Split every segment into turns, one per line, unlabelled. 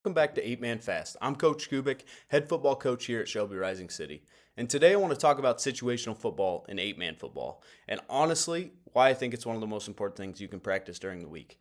Welcome back to 8 Man Fast. I'm Coach Kubik, head football coach here at Shelby Rising City. And today I want to talk about situational football and 8 man football. And honestly, why I think it's one of the most important things you can practice during the week.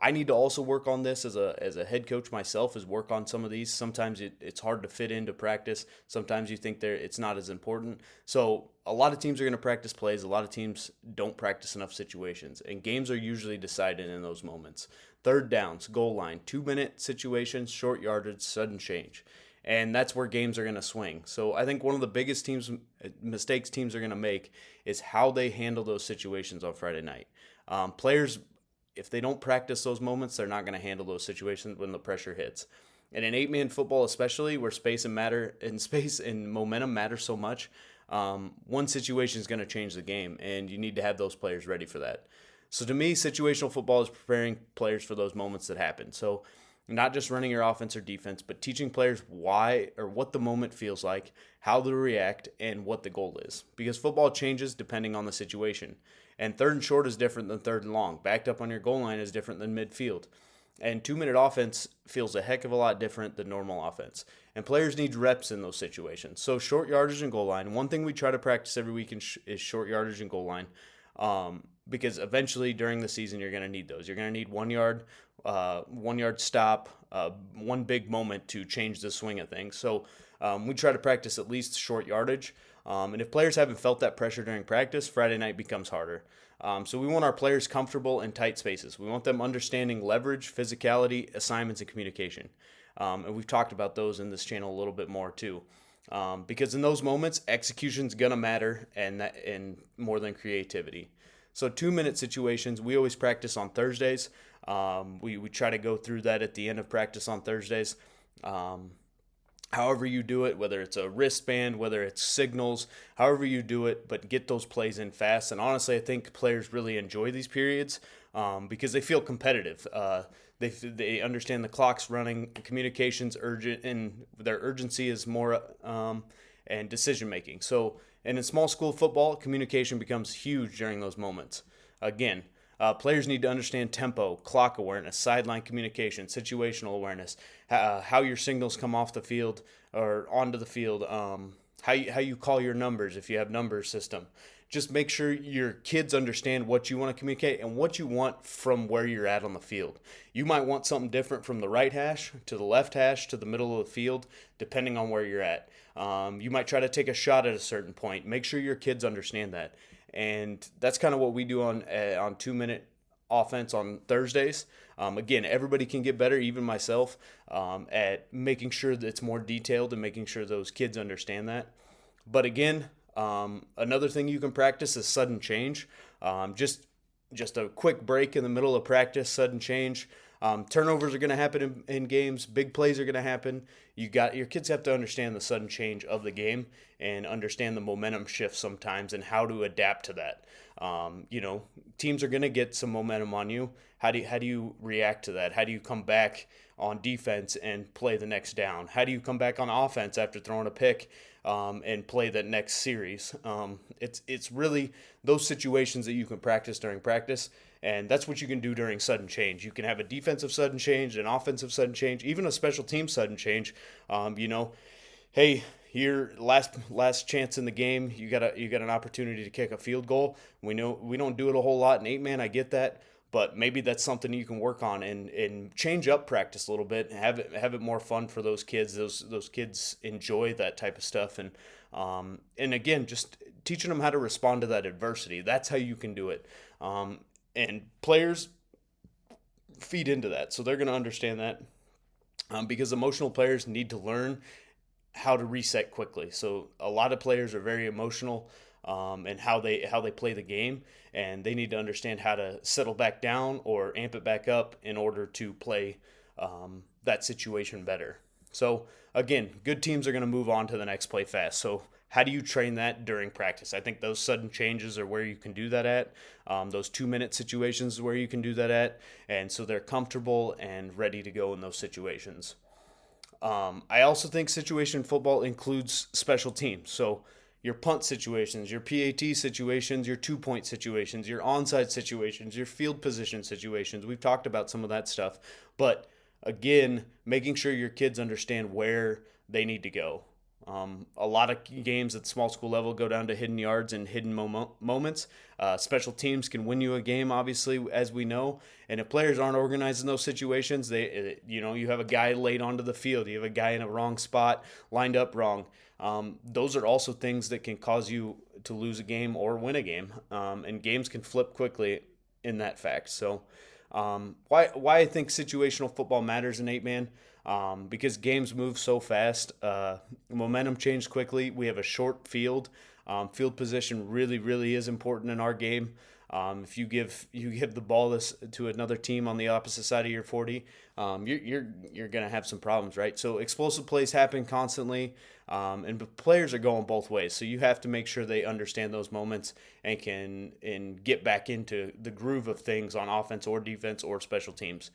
I need to also work on this as a head coach myself, is work on some of these. Sometimes it's hard to fit into practice. Sometimes you think it's not as important. So a lot of teams are going to practice plays. A lot of teams don't practice enough situations. And games are usually decided in those moments. Third downs, goal line, 2 minute situations, short yardage, sudden change. And that's where games are going to swing. So I think one of the biggest mistakes teams are going to make is how they handle those situations on Friday night. Players, if they don't practice those moments, they're not going to handle those situations when the pressure hits. And in 8 man football, especially where space and momentum matter so much, one situation is going to change the game, and you need to have those players ready for that. So to me, situational football is preparing players for those moments that happen. So not just running your offense or defense, but teaching players why or what the moment feels like, how to react, and what the goal is. Because football changes depending on the situation. And third and short is different than third and long. Backed up on your goal line is different than midfield. And 2 minute offense feels a heck of a lot different than normal offense. And players need reps in those situations. So short yardage and goal line. One thing we try to practice every week is short yardage and goal line. Because eventually during the season you're going to need those. You're going to need 1 yard stop, one big moment to change the swing of things. So we try to practice at least short yardage. And if players haven't felt that pressure during practice, Friday night becomes harder. So we want our players comfortable in tight spaces. We want them understanding leverage, physicality, assignments, and communication. And we've talked about those in this channel a little bit more too. Because in those moments, execution's gonna matter, and more than creativity. So 2 minute situations, we always practice on Thursdays. We try to go through that at the end of practice on Thursdays. However you do it, whether it's a wristband, whether it's signals, however you do it, but get those plays in fast. And honestly, I think players really enjoy these periods because they feel competitive. They understand the clock's running, communication's urgent, and their urgency is more and decision making. So, and in small school football, communication becomes huge during those moments. Again, players need to understand tempo, clock awareness, sideline communication, situational awareness, how your signals come off the field or onto the field, how you call your numbers if you have number system. Just make sure your kids understand what you want to communicate and what you want from where you're at on the field. You might want something different from the right hash to the left hash to the middle of the field, depending on where you're at. You might try to take a shot at a certain point. Make sure your kids understand that. And that's kind of what we do on 2 minute offense on Thursdays. Again, everybody can get better, even myself, at making sure that it's more detailed and making sure those kids understand that. But again, another thing you can practice is sudden change. Just a quick break in the middle of practice, sudden change. Turnovers are going to happen in games. Big plays are going to happen. Your kids have to understand the sudden change of the game and understand the momentum shift sometimes and how to adapt to that. Teams are going to get some momentum on you. How do you react to that? How do you come back on defense and play the next down? How do you come back on offense after throwing a pick and play the next series? It's really those situations that you can practice during practice, and that's what you can do during sudden change. You can have a defensive sudden change, an offensive sudden change, even a special team sudden change. Hey, your last chance in the game, you got an opportunity to kick a field goal. We know we don't do it a whole lot in 8 man. I get that, but maybe that's something you can work on and change up practice a little bit, and have it more fun for those kids. Those kids enjoy that type of stuff, and again, just teaching them how to respond to that adversity. That's how you can do it. And players feed into that, so they're going to understand that because emotional players need to learn how to reset quickly. So a lot of players are very emotional and how they play the game, and they need to understand how to settle back down or amp it back up in order to play that situation better. So again, good teams are going to move on to the next play fast. So how do you train that during practice? I think those sudden changes are where you can do that at. Those 2 minute situations is where you can do that at, and so they're comfortable and ready to go in those situations. I also think situation football includes special teams. So your punt situations, your PAT situations, your 2 point situations, your onside situations, your field position situations. We've talked about some of that stuff, but again, making sure your kids understand where they need to go. A lot of games at the small school level go down to hidden yards and hidden moments. Special teams can win you a game, obviously, as we know. And if players aren't organized in those situations, you have a guy laid onto the field, you have a guy in a wrong spot, lined up wrong. Those are also things that can cause you to lose a game or win a game, and games can flip quickly in that fact. So, why I think situational football matters in 8 man, because games move so fast. Momentum changes quickly. We have a short field. Field position really is important in our game. If you give the ball to another team on the opposite side of your 40, you're gonna have some problems, right? So explosive plays happen constantly, and players are going both ways. So you have to make sure they understand those moments and can get back into the groove of things on offense or defense or special teams.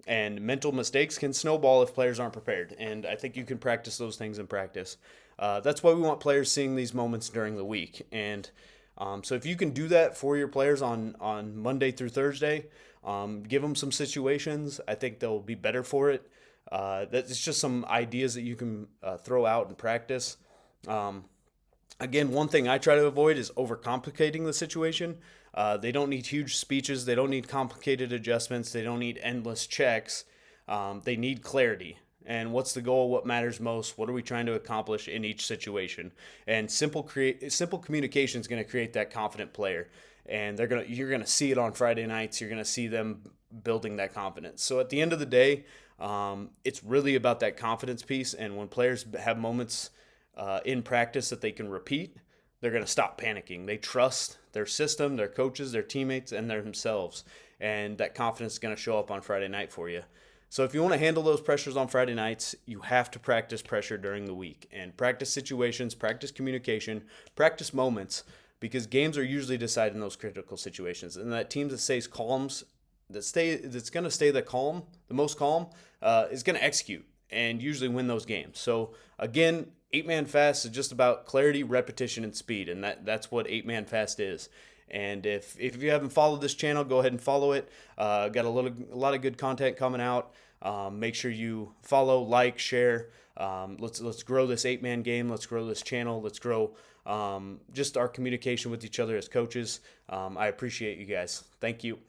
And mental mistakes can snowball if players aren't prepared. And I think you can practice those things in practice. That's why we want players seeing these moments during the week. And so if you can do that for your players on Monday through Thursday, give them some situations. I think they'll be better for it. That's just some ideas that you can throw out and practice. Um, Again, one thing I try to avoid is overcomplicating the situation. They don't need huge speeches. They don't need complicated adjustments. They don't need endless checks. They need clarity. And what's the goal? What matters most? What are we trying to accomplish in each situation? And simple communication is going to create that confident player. And you're gonna see it on Friday nights. You're gonna see them building that confidence. So at the end of the day, it's really about that confidence piece. And when players have moments in practice that they can repeat, they're going to stop panicking. They trust their system, their coaches, their teammates, and themselves. And that confidence is going to show up on Friday night for you. So if you want to handle those pressures on Friday nights, you have to practice pressure during the week and practice situations, practice communication, practice moments, because games are usually decided in those critical situations. And that team that stays calms, that's going to stay the most calm, is going to execute and usually win those games. So again, 8 man fast is just about clarity, repetition, and speed, and that's what 8 man fast is. And if you haven't followed this channel, go ahead and follow it. Got a lot of good content coming out. Make sure you follow, like, share. Let's grow this 8 man game. Let's grow this channel. Let's grow just our communication with each other as coaches. I appreciate you guys. Thank you.